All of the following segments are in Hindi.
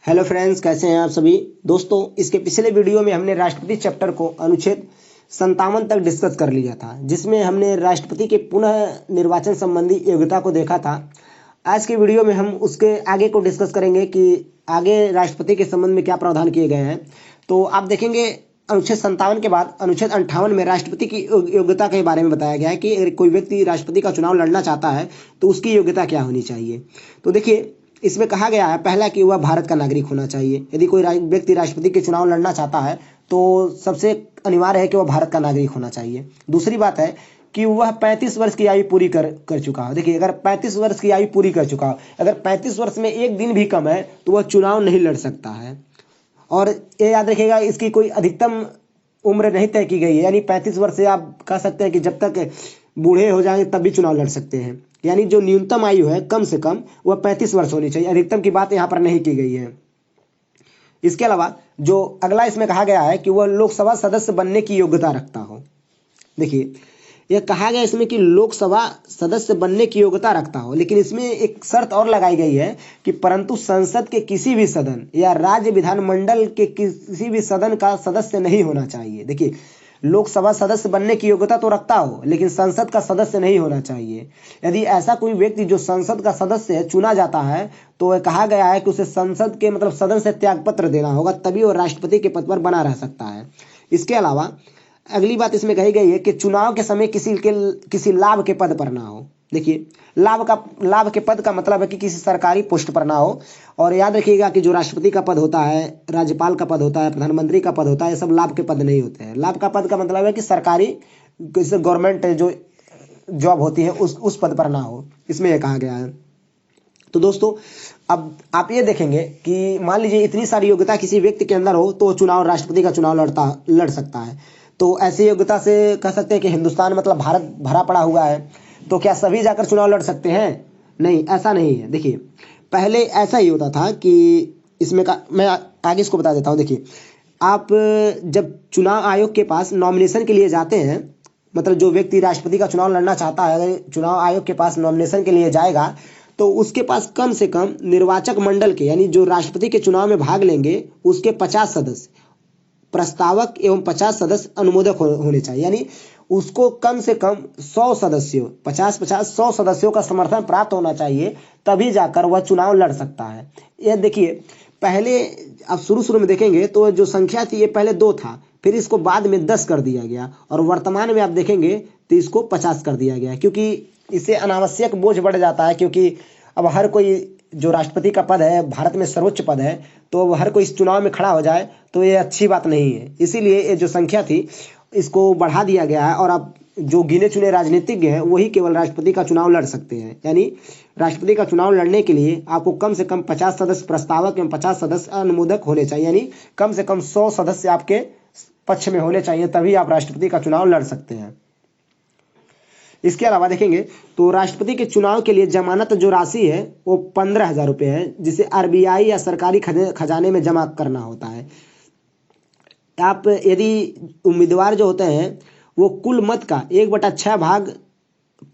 हेलो फ्रेंड्स, कैसे हैं आप सभी दोस्तों। इसके पिछले वीडियो में हमने राष्ट्रपति चैप्टर को अनुच्छेद 57 तक डिस्कस कर लिया था, जिसमें हमने राष्ट्रपति के पुनः निर्वाचन संबंधी योग्यता को देखा था। आज के वीडियो में हम उसके आगे को डिस्कस करेंगे कि आगे राष्ट्रपति के संबंध में क्या प्रावधान किए गए हैं। तो आप देखेंगे अनुच्छेद 57 के बाद अनुच्छेद 58 में राष्ट्रपति की योग्यता के बारे में बताया गया है कि अगर कोई व्यक्ति राष्ट्रपति का चुनाव लड़ना चाहता है तो उसकी योग्यता क्या होनी चाहिए। तो देखिए, इसमें कहा गया है पहला कि वह भारत का नागरिक होना चाहिए। यदि कोई व्यक्ति राष्ट्रपति के चुनाव लड़ना चाहता है तो सबसे अनिवार्य है कि वह भारत का नागरिक होना चाहिए। दूसरी बात है कि वह 35 वर्ष की आयु पूरी कर चुका हो। देखिए, अगर 35 वर्ष की आयु पूरी कर चुका हो, अगर 35 वर्ष में एक दिन भी कम है तो वह चुनाव नहीं लड़ सकता है। और ये याद रखिएगा, इसकी कोई अधिकतम उम्र नहीं तय की गई है। यानी 35 वर्ष से आप कह सकते हैं कि जब तक बूढ़े हो जाएंगे तब भी चुनाव लड़ सकते हैं। यानी जो न्यूनतम आयु है कम से कम वह 35 वर्ष होनी चाहिए। अधिकतम की बात यहाँ पर नहीं की गई है। इसके अलावा जो अगला इसमें कहा गया है कि वह लोकसभा सदस्य बनने की योग्यता रखता हो। देखिए, यह कहा गया इसमें कि लोकसभा सदस्य बनने की योग्यता रखता हो, लेकिन इसमें एक शर्त और लगाई गई है कि परंतु संसद के किसी भी सदन या राज्य विधानमंडल के किसी भी सदन का सदस्य नहीं होना चाहिए। देखिए, लोकसभा सदस्य बनने की योग्यता तो रखता हो, लेकिन संसद का सदस्य नहीं होना चाहिए। यदि ऐसा कोई व्यक्ति जो संसद का सदस्य चुना जाता है तो कहा गया है कि उसे संसद के सदन से त्यागपत्र देना होगा, तभी वो राष्ट्रपति के पद पर बना रह सकता है। इसके अलावा अगली बात इसमें कही गई है कि चुनाव के समय किसी लाभ के पद पर ना हो। देखिए, लाभ के पद का मतलब है कि किसी सरकारी पोस्ट पर ना हो। और याद रखिएगा कि जो राष्ट्रपति का पद होता है, राज्यपाल का पद होता है, प्रधानमंत्री का पद होता है, ये सब लाभ के पद नहीं होते हैं। लाभ का पद का मतलब है कि सरकारी किसी गवर्नमेंट जो जॉब होती है उस पद पर ना हो, इसमें यह कहा गया है। तो दोस्तों, अब आप ये देखेंगे कि मान लीजिए इतनी सारी योग्यता किसी व्यक्ति के अंदर हो तो राष्ट्रपति का चुनाव लड़ सकता है। तो ऐसी योग्यता से कह सकते हैं कि हिंदुस्तान भारत भरा पड़ा हुआ है, तो क्या सभी जाकर चुनाव लड़ सकते हैं? नहीं, ऐसा नहीं है। देखिए, पहले ऐसा ही होता था कि इसमें मैं आगे इसको बता देता हूँ। देखिए, आप जब चुनाव आयोग के पास नॉमिनेशन के लिए जाते हैं, जो व्यक्ति राष्ट्रपति का चुनाव लड़ना चाहता है, अगर चुनाव आयोग के पास नॉमिनेशन के लिए जाएगा तो उसके पास कम से कम निर्वाचक मंडल के, यानी जो राष्ट्रपति के चुनाव में भाग लेंगे उसके 50 सदस्य प्रस्तावक एवं 50 सदस्य अनुमोदक होने चाहिए। यानी उसको कम से कम 100 सदस्यों 50-50 100 सदस्यों का समर्थन प्राप्त होना चाहिए, तभी जाकर वह चुनाव लड़ सकता है। यह देखिए, पहले आप शुरू में देखेंगे तो जो संख्या थी ये पहले 2 था, फिर इसको बाद में 10 कर दिया गया, और वर्तमान में आप देखेंगे तो इसको 50 कर दिया गया, क्योंकि इससे अनावश्यक बोझ बढ़ जाता है। क्योंकि अब हर कोई, जो राष्ट्रपति का पद है भारत में सर्वोच्च पद है, तो हर कोई इस चुनाव में खड़ा हो जाए तो ये अच्छी बात नहीं है। इसीलिए ये जो संख्या थी इसको बढ़ा दिया गया है, और अब जो गिने चुने राजनीतिज्ञ हैं वही केवल राष्ट्रपति का चुनाव लड़ सकते हैं। यानी राष्ट्रपति का चुनाव लड़ने के लिए आपको कम से कम 50 सदस्य प्रस्तावक एवं 50 सदस्य अनुमोदक होने चाहिए। यानी कम से कम 100 सदस्य आपके पक्ष में होने चाहिए, तभी आप राष्ट्रपति का चुनाव लड़ सकते हैं। इसके अलावा देखेंगे तो राष्ट्रपति के चुनाव के लिए जमानत जो राशि है वो 15,000 रुपये है, जिसे आरबीआई या सरकारी खजाने में जमा करना होता है। आप यदि उम्मीदवार जो होते हैं वो कुल मत का 1/6 भाग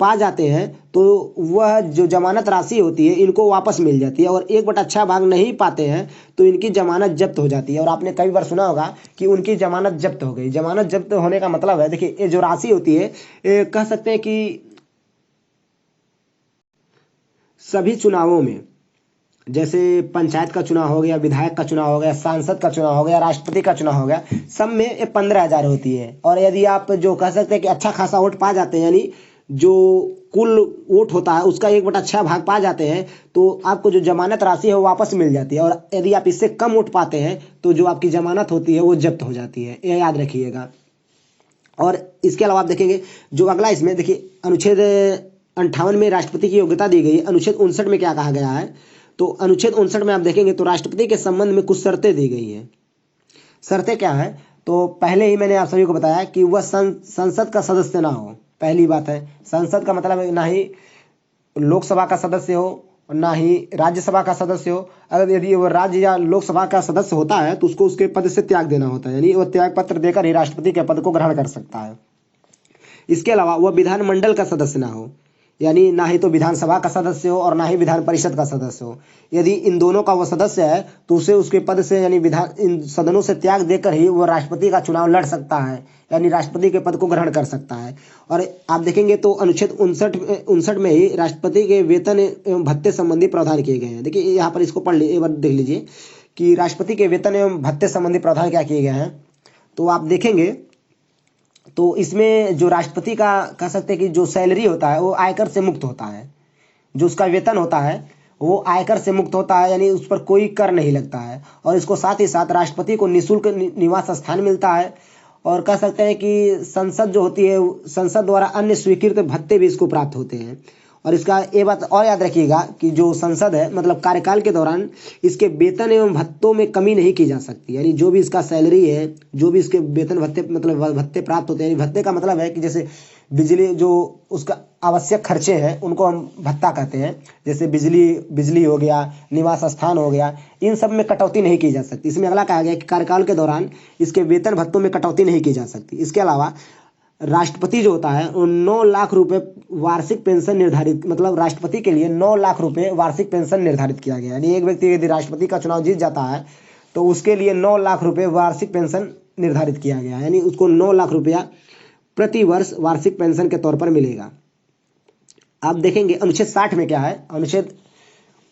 पा जाते हैं तो वह जो जमानत राशि होती है इनको वापस मिल जाती है, और 1/6 भाग नहीं पाते हैं तो इनकी जमानत जब्त हो जाती है। और आपने कई बार सुना होगा कि उनकी जमानत जब्त हो गई। जमानत जब्त होने का मतलब है, देखिए, ये जो राशि होती है कह सकते हैं कि सभी चुनावों में, जैसे पंचायत का चुनाव हो गया, विधायक का चुनाव हो गया, सांसद का चुनाव हो गया, राष्ट्रपति का चुनाव हो गया, सब में ये 15,000 होती है। और यदि आप जो कह सकते हैं कि अच्छा खासा वोट पा जाते हैं, यानी जो कुल वोट होता है उसका 1/6 भाग पा जाते हैं, तो आपको जो जमानत राशि है वो वापस मिल जाती है। और यदि आप इससे कम वोट पाते हैं तो जो आपकी जमानत होती है वो जब्त हो जाती है। यह याद रखिएगा। और इसके अलावा आप देखेंगे जो अगला इसमें देखिए, अनुच्छेद 58 में राष्ट्रपति की योग्यता दी गई है। अनुच्छेद 59 में क्या कहा गया है, तो अनुच्छेद 59 में आप देखेंगे तो राष्ट्रपति के संबंध में कुछ शर्तें दी गई हैं। शर्तें क्या है, तो पहले ही मैंने आप सभी को बताया कि वह संसद का सदस्य ना हो। पहली बात है, संसद का मतलब ना ही लोकसभा का सदस्य हो और ना ही राज्यसभा का सदस्य हो। अगर यदि वह राज्य या लोकसभा का सदस्य होता है तो उसको उसके पद से त्याग देना होता है, यानी वह त्याग पत्र देकर ही राष्ट्रपति के पद को ग्रहण कर सकता है। इसके अलावा वह विधानमंडल का सदस्य ना हो। यानी ना ही तो विधानसभा का सदस्य हो और ना ही विधान परिषद का सदस्य हो। यदि इन दोनों का वो सदस्य है तो उसे उसके पद से यानी विधान इन सदनों से त्याग देकर ही वो राष्ट्रपति का चुनाव लड़ सकता है, यानी राष्ट्रपति के पद को ग्रहण कर सकता है। और आप देखेंगे तो अनुच्छेद 59 में ही राष्ट्रपति के वेतन एवं भत्ते संबंधी प्रावधान किए गए हैं। देखिए यहाँ पर इसको पढ़ लीजिए, एक बार देख लीजिए कि राष्ट्रपति के वेतन एवं भत्ते संबंधी प्रावधान क्या किए गए हैं। तो आप देखेंगे तो इसमें जो राष्ट्रपति का कह सकते हैं कि जो सैलरी होता है वो आयकर से मुक्त होता है, जो उसका वेतन होता है वो आयकर से मुक्त होता है, यानी उस पर कोई कर नहीं लगता है। और इसको साथ ही साथ राष्ट्रपति को निःशुल्क निवास स्थान मिलता है। और कह सकते हैं कि संसद जो होती है, संसद द्वारा अन्य स्वीकृत भत्ते भी इसको प्राप्त होते हैं। और इसका ये बात और याद रखिएगा कि जो संसद है मतलब कार्यकाल के दौरान इसके वेतन एवं भत्तों में कमी नहीं की जा सकती, यानी जो भी इसका सैलरी है, जो भी इसके वेतन भत्ते मतलब भत्ते प्राप्त होते हैं, यानी भत्ते का मतलब है कि जैसे बिजली जो उसका आवश्यक खर्चे हैं उनको हम भत्ता कहते हैं, जैसे बिजली हो गया, निवास स्थान हो गया, इन सब में कटौती नहीं की जा सकती। इसमें अगला कहा गया कि कार्यकाल के दौरान इसके वेतन भत्तों में कटौती नहीं की जा सकती। इसके अलावा राष्ट्रपति जो होता है वो 9 लाख रुपए वार्षिक पेंशन निर्धारित, मतलब राष्ट्रपति के लिए 9 लाख रुपए वार्षिक पेंशन निर्धारित किया गया। यानी एक व्यक्ति यदि राष्ट्रपति का चुनाव जीत जाता है तो उसके लिए 9 लाख रुपए वार्षिक पेंशन निर्धारित किया गया, यानी उसको 9 लाख रुपया प्रति वर्ष वार्षिक पेंशन के तौर पर मिलेगा। आप देखेंगे अनुच्छेद 60 में क्या है। अनुच्छेद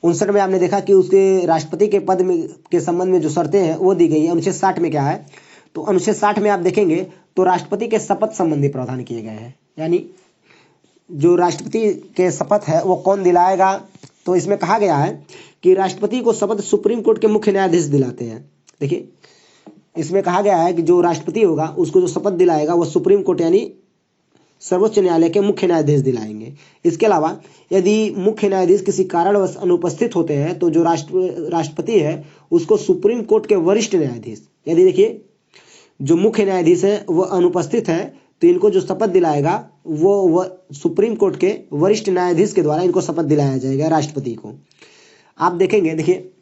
59 में आपने देखा कि उसके राष्ट्रपति के पद में के संबंध में जो शर्तें हैं वो दी गई है। अनुच्छेद 60 में क्या है, तो अनुच्छेद 60 में आप देखेंगे तो राष्ट्रपति के शपथ संबंधी प्रावधान किए गए हैं, यानी जो राष्ट्रपति के शपथ है वो कौन दिलाएगा। तो इसमें कहा गया है कि राष्ट्रपति को शपथ सुप्रीम कोर्ट के मुख्य न्यायाधीश दिलाते हैं। देखिए इसमें कहा गया है कि जो राष्ट्रपति होगा उसको जो शपथ दिलाएगा वो सुप्रीम कोर्ट यानी सर्वोच्च न्यायालय के मुख्य न्यायाधीश दिलाएंगे। इसके अलावा यदि मुख्य न्यायाधीश किसी कारणवश अनुपस्थित होते हैं तो जो राष्ट्रपति है उसको सुप्रीम कोर्ट के वरिष्ठ न्यायाधीश, यदि देखिए जो मुख्य न्यायाधीश है वो अनुपस्थित है तो इनको जो शपथ दिलाएगा वो सुप्रीम कोर्ट के वरिष्ठ न्यायाधीश के द्वारा इनको शपथ दिलाया जाएगा राष्ट्रपति को। आप देखेंगे, देखिए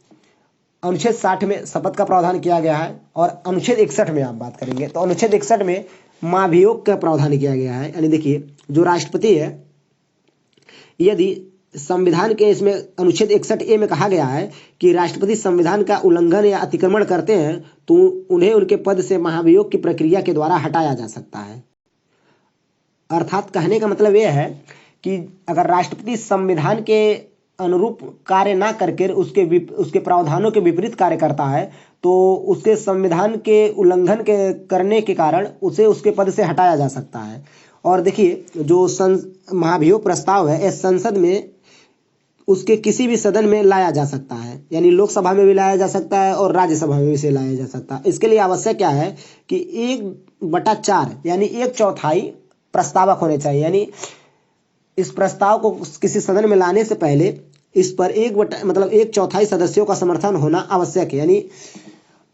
अनुच्छेद 60 में शपथ का प्रावधान किया गया है। और अनुच्छेद 61 में आप बात करेंगे तो अनुच्छेद 61 में महाभियोग का प्रावधान किया गया है। यानी देखिए जो राष्ट्रपति है यदि संविधान के इसमें अनुच्छेद 61A में कहा गया है कि राष्ट्रपति संविधान का उल्लंघन या अतिक्रमण करते हैं तो उन्हें उनके पद से महाभियोग की प्रक्रिया के द्वारा हटाया जा सकता है। अर्थात कहने का मतलब यह है कि अगर राष्ट्रपति संविधान के अनुरूप कार्य ना करके उसके प्रावधानों के विपरीत कार्य करता है तो उसके संविधान के उल्लंघन के करने के कारण उसे उसके पद से हटाया जा सकता है। और देखिए जो महाभियोग प्रस्ताव है इस संसद में उसके किसी भी सदन में लाया जा सकता है, यानी लोकसभा में भी लाया जा सकता है और राज्यसभा में भी इसे लाया जा सकता है। इसके लिए आवश्यक क्या है कि 1/4 यानी 1/4 प्रस्तावक होने चाहिए, यानी इस प्रस्ताव को किसी सदन में लाने से पहले इस पर 1/4 सदस्यों का समर्थन होना आवश्यक है, यानी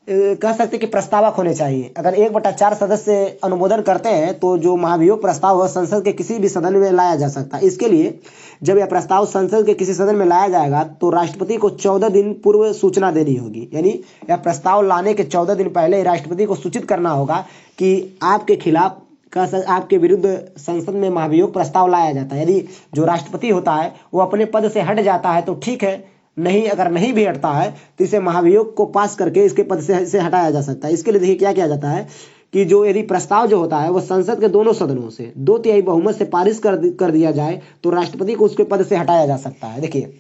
कह सकते कि प्रस्तावक होने चाहिए। अगर 1/4 सदस्य अनुमोदन करते हैं तो जो महाभियोग प्रस्ताव है संसद के किसी भी सदन में लाया जा सकता है। इसके लिए जब यह प्रस्ताव संसद के किसी सदन में लाया जाएगा तो राष्ट्रपति को 14 दिन पूर्व सूचना देनी होगी, यानी यह प्रस्ताव लाने के 14 दिन पहले राष्ट्रपति को सूचित करना होगा कि आपके खिलाफ आपके विरुद्ध संसद में महाभियोग प्रस्ताव लाया जाता है। यदि जो राष्ट्रपति होता है वो अपने पद से हट जाता है तो ठीक है, नहीं अगर नहीं भी हटता है तो इसे महाभियोग को पास करके इसके पद से हटाया जा सकता है। इसके लिए देखिए क्या किया जाता है कि जो यदि प्रस्ताव जो होता है वो संसद के दोनों सदनों से 2/3 बहुमत से पारित कर दिया जाए तो राष्ट्रपति को उसके पद से हटाया जा सकता है। देखिए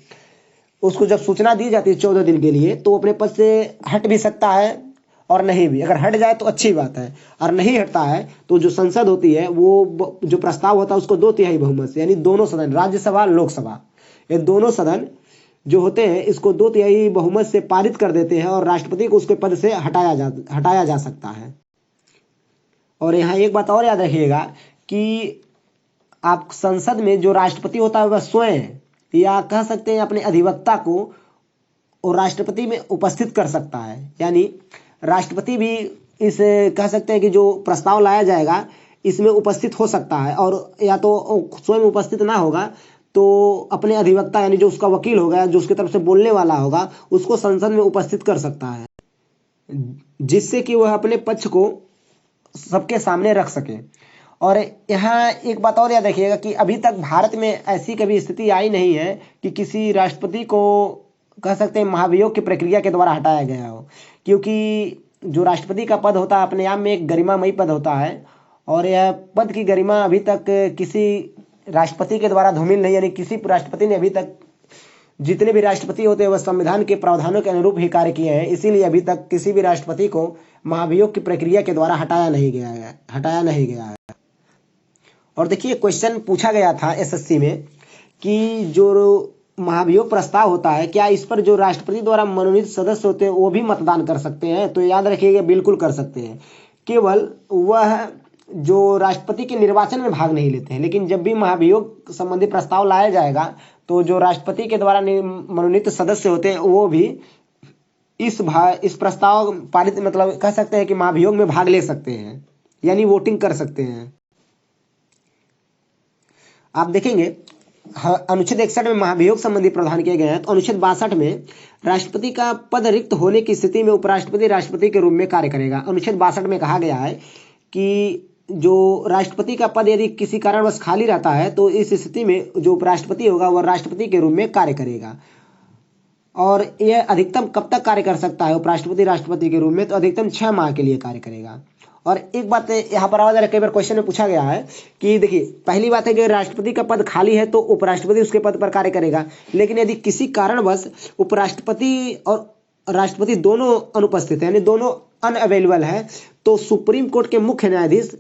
उसको जब सूचना दी जाती है 14 दिन के लिए तो अपने पद से हट भी सकता है और नहीं भी। अगर हट जाए तो अच्छी बात है, और नहीं हटता है तो जो संसद होती है वो जो प्रस्ताव होता है उसको 2/3 बहुमत से, यानी दोनों सदन राज्यसभा लोकसभा ये दोनों सदन जो होते हैं इसको 2/3 बहुमत से पारित कर देते हैं और राष्ट्रपति को उसके पद से हटाया जा सकता है। और यहाँ एक बात और याद रखिएगा कि आप संसद में जो राष्ट्रपति होता है वह स्वयं या कह सकते हैं अपने अधिवक्ता को और राष्ट्रपति में उपस्थित कर सकता है, यानी राष्ट्रपति भी इस कह सकते हैं कि जो प्रस्ताव लाया जाएगा इसमें उपस्थित हो सकता है, और या तो स्वयं उपस्थित ना होगा तो अपने अधिवक्ता यानी जो उसका वकील होगा जो उसकी तरफ से बोलने वाला होगा उसको संसद में उपस्थित कर सकता है, जिससे कि वह अपने पक्ष को सबके सामने रख सके। और यहाँ एक बात और याद रखिएगा कि अभी तक भारत में ऐसी कभी स्थिति आई नहीं है कि किसी राष्ट्रपति को कह सकते हैं महाभियोग की प्रक्रिया के द्वारा हटाया गया हो, क्योंकि जो राष्ट्रपति का पद होता है अपने आप में एक गरिमामयी पद होता है और यह पद की गरिमा अभी तक किसी राष्ट्रपति के द्वारा धूमिल नहीं, यानी किसी राष्ट्रपति ने अभी तक, जितने भी राष्ट्रपति होते हैं वह संविधान के प्रावधानों के अनुरूप ही कार्य किए हैं, इसीलिए अभी तक किसी भी राष्ट्रपति को महाभियोग की प्रक्रिया के द्वारा हटाया नहीं गया है। और देखिए क्वेश्चन पूछा गया था एसएससी में कि जो महाभियोग प्रस्ताव होता है क्या इस पर जो राष्ट्रपति द्वारा मनोनीत सदस्य होते हैं वो भी मतदान कर सकते हैं? तो याद रखिएगा बिल्कुल कर सकते हैं, केवल वह जो राष्ट्रपति के निर्वाचन में भाग नहीं लेते हैं। लेकिन जब भी महाभियोग संबंधी प्रस्ताव लाया जाएगा तो जो राष्ट्रपति के द्वारा मनोनीत सदस्य होते हैं वो भी इस प्रस्ताव पारित मतलब कह सकते हैं कि महाभियोग में भाग ले सकते हैं, यानी वोटिंग कर सकते हैं। आप देखेंगे अनुच्छेद 61 में महाभियोग संबंधी प्रावधान किए गए हैं, तो अनुच्छेद 62 में राष्ट्रपति का पद रिक्त होने की स्थिति में उपराष्ट्रपति राष्ट्रपति के रूप में कार्य करेगा। अनुच्छेद 62 में कहा गया है कि जो राष्ट्रपति का पद यदि किसी कारणवश खाली रहता है तो इस स्थिति में जो उपराष्ट्रपति होगा वह राष्ट्रपति के रूप में कार्य करेगा। और यह अधिकतम कब तक कार्य कर सकता है उपराष्ट्रपति राष्ट्रपति के रूप में? तो अधिकतम 6 माह के लिए कार्य करेगा। और एक बात यहाँ पर आवाज कई बार क्वेश्चन में पूछा गया है कि देखिए पहली बात है कि राष्ट्रपति का पद खाली है तो उपराष्ट्रपति उसके पद पर कार्य करेगा, लेकिन यदि किसी कारणवश उपराष्ट्रपति और राष्ट्रपति दोनों अनुपस्थित है, यानी दोनों अनअवेलेबल है, तो सुप्रीम कोर्ट के मुख्य न्यायाधीश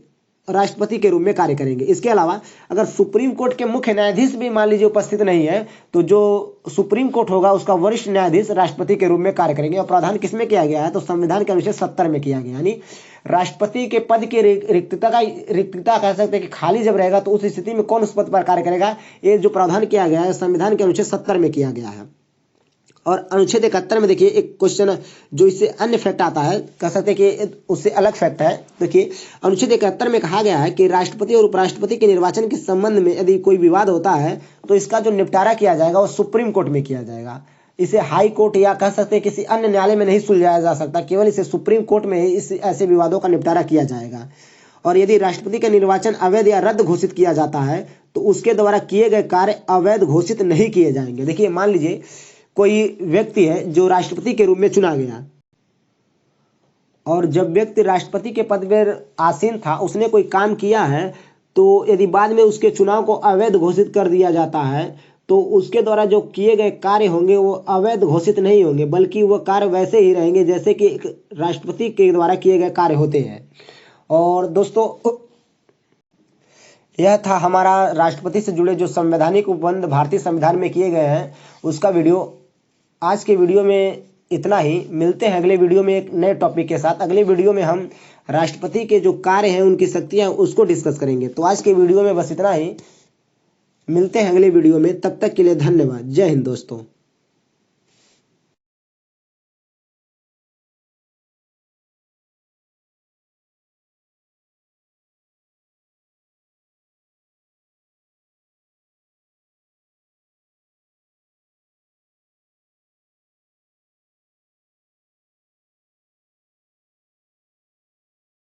राष्ट्रपति के रूप में कार्य करेंगे। इसके अलावा अगर सुप्रीम कोर्ट के मुख्य न्यायाधीश भी मान लीजिए उपस्थित नहीं है तो जो सुप्रीम कोर्ट होगा उसका वरिष्ठ न्यायाधीश राष्ट्रपति के रूप में कार्य करेंगे। और प्रावधान किसमें किया गया है? तो संविधान के अनुच्छेद 70 में किया गया, यानी राष्ट्रपति के पद की रिक्तता कह सकते हैं कि खाली जब रहेगा तो उस स्थिति में कौन उस पद पर कार्य करेगा, ये जो प्रावधान किया गया है संविधान के अनुच्छेद 70 में किया गया है। और अनुच्छेद 71 में देखिए एक क्वेश्चन जो इससे अन्य फैक्ट आता है, कह सकते हैं कि उससे अलग फैक्ट है। देखिए अनुच्छेद 71 में कहा गया है कि राष्ट्रपति और उपराष्ट्रपति के निर्वाचन के संबंध में यदि कोई विवाद होता है तो इसका जो निपटारा किया जाएगा वो सुप्रीम कोर्ट में किया जाएगा। इसे हाई कोर्ट या कह सकते हैं किसी अन्य न्यायालय में नहीं सुलझाया जा सकता, केवल इसे सुप्रीम कोर्ट में ही इस ऐसे विवादों का निपटारा किया जाएगा। और यदि राष्ट्रपति का निर्वाचन अवैध या रद्द घोषित किया जाता है तो उसके द्वारा किए गए कार्य अवैध घोषित नहीं किए जाएंगे। देखिए मान लीजिए कोई व्यक्ति है जो राष्ट्रपति के रूप में चुना गया और जब व्यक्ति राष्ट्रपति के पद पर आसीन था उसने कोई काम किया है, तो यदि बाद में उसके चुनाव को अवैध घोषित कर दिया जाता है तो उसके द्वारा जो किए गए कार्य होंगे वो अवैध घोषित नहीं होंगे, बल्कि वो कार्य वैसे ही रहेंगे जैसे कि राष्ट्रपति के द्वारा किए गए कार्य होते हैं। और दोस्तों यह था हमारा राष्ट्रपति से जुड़े जो संवैधानिक उपबंध भारतीय संविधान में किए गए हैं उसका वीडियो। आज के वीडियो में इतना ही, मिलते हैं अगले वीडियो में एक नए टॉपिक के साथ। अगले वीडियो में हम राष्ट्रपति के जो कार्य हैं उनकी शक्तियां उसको डिस्कस करेंगे। तो आज के वीडियो में बस इतना ही, मिलते हैं अगले वीडियो में, तब तक के लिए धन्यवाद। जय हिंद दोस्तों।